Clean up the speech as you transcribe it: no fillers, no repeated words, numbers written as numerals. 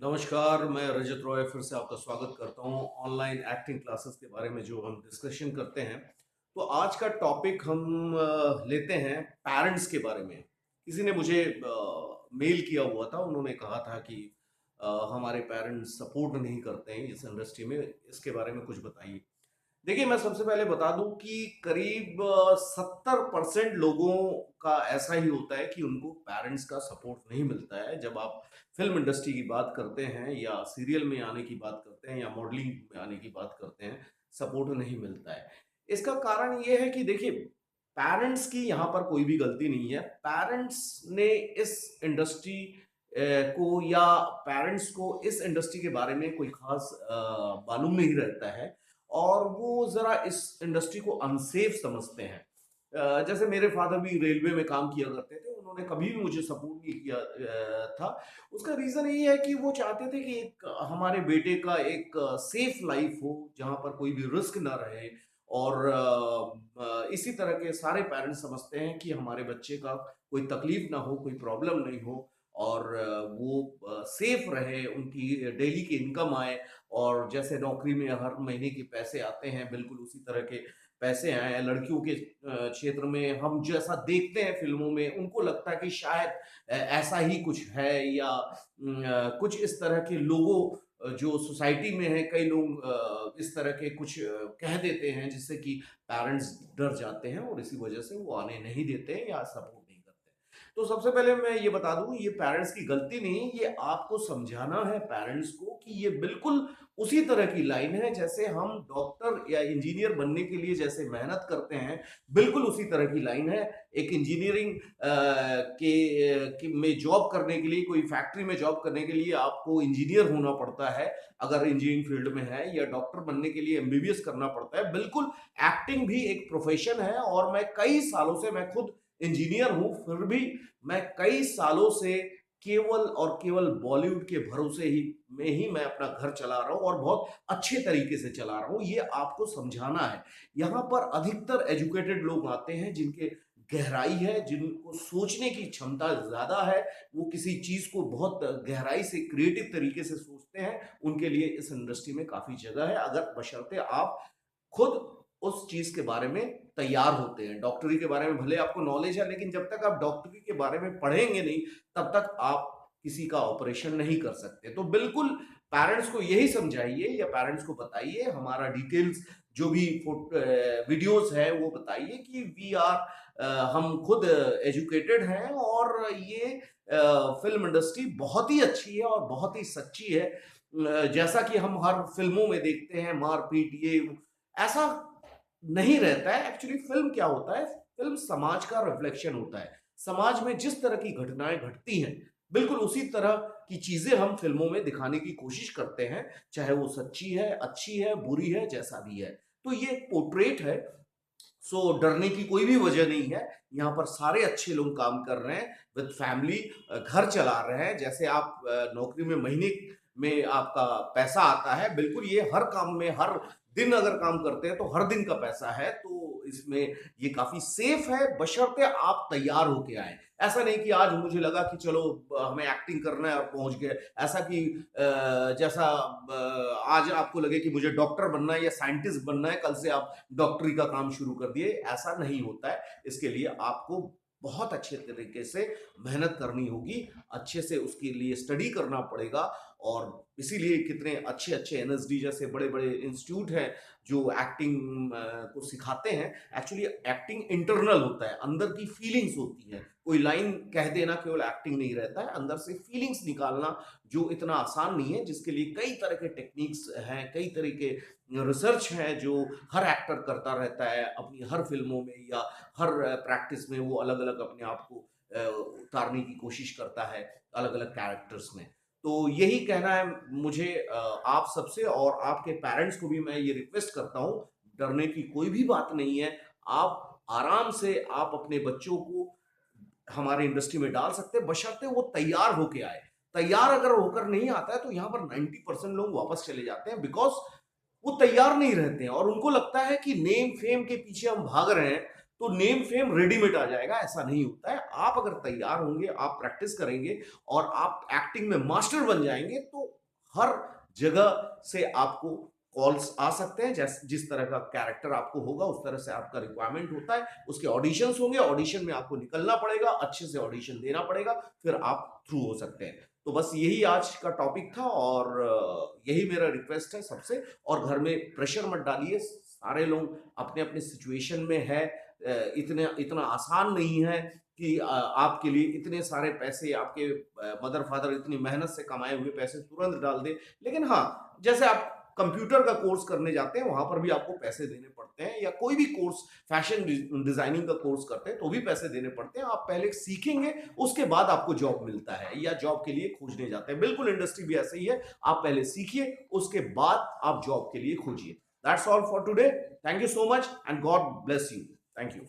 नमस्कार, मैं रजत रॉय फिर से आपका स्वागत करता हूँ ऑनलाइन एक्टिंग क्लासेस के बारे में जो हम डिस्कशन करते हैं। तो आज का टॉपिक हम लेते हैं पेरेंट्स के बारे में। किसी ने मुझे मेल किया हुआ था, उन्होंने कहा था कि हमारे पेरेंट्स सपोर्ट नहीं करते हैं इस इंडस्ट्री में, इसके बारे में कुछ बताइए। देखिए, मैं सबसे पहले बता दूं कि करीब 70% लोगों का ऐसा ही होता है कि उनको पेरेंट्स का सपोर्ट नहीं मिलता है। जब आप फिल्म इंडस्ट्री की बात करते हैं या सीरियल में आने की बात करते हैं या मॉडलिंग में आने की बात करते हैं, सपोर्ट नहीं मिलता है। इसका कारण ये है कि देखिए, पेरेंट्स की यहाँ पर कोई भी गलती नहीं है। पेरेंट्स ने इस इंडस्ट्री को या पेरेंट्स को इस इंडस्ट्री के बारे में कोई खास मालूम नहीं रहता है और वो ज़रा इस इंडस्ट्री को अनसेफ समझते हैं। जैसे मेरे फादर भी रेलवे में काम किया करते थे, उन्होंने कभी भी मुझे सपोर्ट नहीं किया था। उसका रीज़न ये है कि वो चाहते थे कि एक हमारे बेटे का एक सेफ लाइफ हो, जहाँ पर कोई भी रिस्क ना रहे और इसी तरह के सारे पेरेंट्स समझते हैं कि हमारे बच्चे का कोई तकलीफ ना हो, कोई प्रॉब्लम नहीं हो और वो सेफ रहे, उनकी डेली की इनकम आए और जैसे नौकरी में हर महीने के पैसे आते हैं, बिल्कुल उसी तरह के पैसे आएँ। लड़कियों के क्षेत्र में हम जैसा देखते हैं फ़िल्मों में, उनको लगता है कि शायद ऐसा ही कुछ है या कुछ इस तरह के लोगों जो सोसाइटी में हैं, कई लोग इस तरह के कुछ कह देते हैं, जिससे कि पेरेंट्स डर जाते हैं और इसी वजह से वो आने नहीं देते हैं या सपोर्ट नहीं करते। तो सबसे पहले मैं ये बता दूँ, ये पेरेंट्स की गलती नहीं, ये आपको समझाना है पेरेंट्स को कि ये बिल्कुल उसी तरह की लाइन है जैसे हम डॉक्टर या इंजीनियर बनने के लिए जैसे मेहनत करते हैं, बिल्कुल उसी तरह की लाइन है। एक इंजीनियरिंग में जॉब करने के लिए, कोई फैक्ट्री में जॉब करने के लिए आपको इंजीनियर होना पड़ता है, अगर इंजीनियरिंग फील्ड में है, या डॉक्टर बनने के लिए एमबीबीएस करना पड़ता है। बिल्कुल एक्टिंग भी एक प्रोफेशन है और मैं कई सालों से, मैं खुद इंजीनियर हूँ, फिर भी मैं कई सालों से केवल और केवल बॉलीवुड के भरोसे ही में ही मैं अपना घर चला रहा हूँ और बहुत अच्छे तरीके से चला रहा हूँ, ये आपको समझाना है। यहाँ पर अधिकतर एजुकेटेड लोग आते हैं जिनके गहराई है, जिनको सोचने की क्षमता ज़्यादा है, वो किसी चीज़ को बहुत गहराई से क्रिएटिव तरीके से सोचते हैं, उनके लिए इस इंडस्ट्री में काफ़ी जगह है, अगर बशर्ते आप खुद उस चीज़ के बारे में तैयार होते हैं। डॉक्टरी के बारे में भले आपको नॉलेज है, लेकिन जब तक आप डॉक्टरी के बारे में पढ़ेंगे नहीं, तब तक आप किसी का ऑपरेशन नहीं कर सकते। तो बिल्कुल पेरेंट्स को यही समझाइए या पेरेंट्स को बताइए, हमारा डिटेल्स जो भी वीडियोज़ है वो बताइए कि हम खुद एजुकेटेड हैं और ये फ़िल्म इंडस्ट्री बहुत ही अच्छी है और बहुत ही सच्ची है। जैसा कि हम हर फ़िल्मों में देखते हैं, मार-पीट ये ऐसा नहीं रहता है। एक्चुअली फ़िल्म क्या होता है? फ़िल्म समाज का रिफ्लेक्शन होता है। समाज में जिस तरह की घटनाएँ घटती हैं, बिल्कुल उसी तरह की चीज़ें हम फ़िल्मों में दिखाने की कोशिश करते हैं, चाहे वो सच्ची है, अच्छी है, बुरी है, जैसा भी है। तो ये एक पोर्ट्रेट है, सो डरने की कोई भी वजह नहीं है। यहाँ पर सारे अच्छे लोग काम कर रहे हैं, विद फैमिली घर चला रहे हैं। जैसे आप नौकरी में महीने में आपका पैसा आता है, बिल्कुल ये हर काम में हर दिन अगर काम करते हैं तो हर दिन का पैसा है, तो इसमें ये काफ़ी सेफ है, बशर्ते आप तैयार होके आएँ। ऐसा नहीं कि आज मुझे लगा कि चलो हमें एक्टिंग करना है और पहुँच गए। ऐसा कि जैसा आज आपको लगे कि मुझे डॉक्टर बनना है या साइंटिस्ट बनना है, कल से आप डॉक्टरी का काम शुरू कर दिए, ऐसा नहीं होता है। इसके लिए आपको बहुत अच्छे तरीके से मेहनत करनी होगी, अच्छे से उसके लिए स्टडी करना पड़ेगा और इसीलिए कितने अच्छे-अच्छे एनएसडी जैसे बड़े-बड़े इंस्टीट्यूट हैं, जो एक्टिंग को सिखाते हैं। एक्चुअली एक्टिंग इंटरनल होता है, अंदर की फीलिंग्स होती हैं। कोई लाइन कह देना केवल एक्टिंग नहीं रहता है, अंदर से फीलिंग्स निकालना जो इतना आसान नहीं है, जिसके लिए कई तरह के टेक्निक्स हैं, कई तरह के रिसर्च हैं जो हर एक्टर करता रहता है अपनी हर फ़िल्मों में या हर प्रैक्टिस में वो अलग-अलग अपने आप को उतारने की कोशिश करता है, अलग-अलग कैरेक्टर्स में। तो यही कहना है मुझे आप सबसे और आपके पेरेंट्स को भी मैं ये रिक्वेस्ट करता हूँ, डरने की कोई भी बात नहीं है। आप आराम से आप अपने बच्चों को हमारे इंडस्ट्री में डाल सकते हैं, बशर्ते वो तैयार होके आए। तैयार अगर होकर नहीं आता है, तो यहाँ पर 90% लोग वापस चले जाते हैं बिकॉज़ वो तैयार नहीं रहते हैं और उनको लगता है कि नेम फेम के पीछे हम भाग रहे हैं, तो नेम फेम रेडीमेड आ जाएगा, ऐसा नहीं होता है। आप अगर तैयार होंगे, आप प्रैक्टिस करेंगे और आप एक्टिंग में मास्टर बन जाएँगे, तो हर जगह से आपको कॉल्स आ सकते हैं, जिस तरह का कैरेक्टर आपको होगा उस तरह से आपका रिक्वायरमेंट होता है, उसके ऑडिशंस होंगे, ऑडिशन में आपको निकलना पड़ेगा, अच्छे से ऑडिशन देना पड़ेगा, फिर आप थ्रू हो सकते हैं। तो बस यही आज का टॉपिक था और यही मेरा रिक्वेस्ट है सबसे। और घर में प्रेशर मत डालिए, सारे लोग अपने अपने सिचुएशन में है, इतने इतना आसान नहीं है कि आपके लिए इतने सारे पैसे आपके मदर फादर इतनी मेहनत से कमाए हुए पैसे तुरंत डाल दे। लेकिन हाँ, जैसे आप कंप्यूटर का कोर्स करने जाते हैं वहां पर भी आपको पैसे देने पड़ते हैं, या कोई भी कोर्स फैशन डिजाइनिंग का कोर्स करते हैं तो भी पैसे देने पड़ते हैं। आप पहले सीखेंगे, उसके बाद आपको जॉब मिलता है या जॉब के लिए खोजने जाते हैं। बिल्कुल इंडस्ट्री भी ऐसे ही है, आप पहले सीखिए, उसके बाद आप जॉब के लिए खोजिए। That's all for today. Thank you so much and God bless you. Thank you.